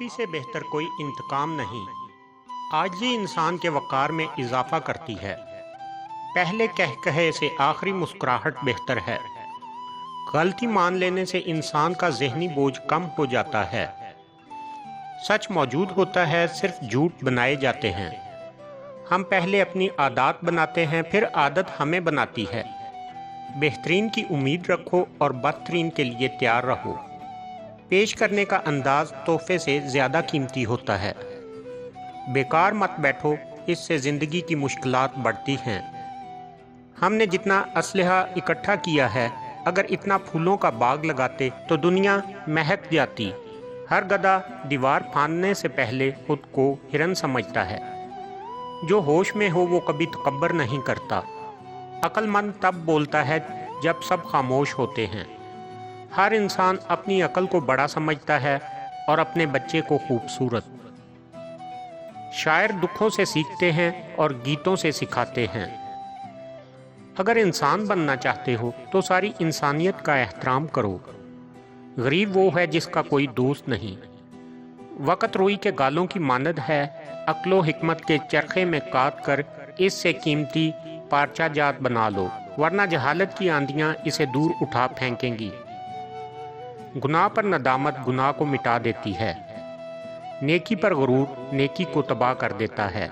معافی سے بہتر کوئی انتقام نہیں۔ عاجزی انسان کے وقار میں اضافہ کرتی ہے۔ پہلے کہے سے آخری مسکراہٹ بہتر ہے۔ غلطی مان لینے سے انسان کا ذہنی بوجھ کم ہو جاتا ہے۔ سچ موجود ہوتا ہے، صرف جھوٹ بنائے جاتے ہیں۔ ہم پہلے اپنی عادات بناتے ہیں، پھر عادت ہمیں بناتی ہے۔ بہترین کی امید رکھو اور بدترین کے لیے تیار رہو۔ پیش کرنے کا انداز تحفے سے زیادہ قیمتی ہوتا ہے۔ بیکار مت بیٹھو، اس سے زندگی کی مشکلات بڑھتی ہیں۔ ہم نے جتنا اسلحہ اکٹھا کیا ہے، اگر اتنا پھولوں کا باغ لگاتے تو دنیا مہک جاتی۔ ہر گدھا دیوار پھاندنے سے پہلے خود کو ہرن سمجھتا ہے۔ جو ہوش میں ہو وہ کبھی تکبر نہیں کرتا۔ عقل مند تب بولتا ہے جب سب خاموش ہوتے ہیں۔ ہر انسان اپنی عقل کو بڑا سمجھتا ہے اور اپنے بچے کو خوبصورت۔ شاعر دکھوں سے سیکھتے ہیں اور گیتوں سے سکھاتے ہیں۔ اگر انسان بننا چاہتے ہو تو ساری انسانیت کا احترام کرو۔ غریب وہ ہے جس کا کوئی دوست نہیں۔ وقت روئی کے گالوں کی مانند ہے، عقل و حکمت کے چرخے میں کاٹ کر اس سے قیمتی پارچہ جات بنا لو، ورنہ جہالت کی آندیاں اسے دور اٹھا پھینکیں گی۔ گناہ پر ندامت گناہ کو مٹا دیتی ہے۔ نیکی پر غرور نیکی کو تباہ کر دیتا ہے۔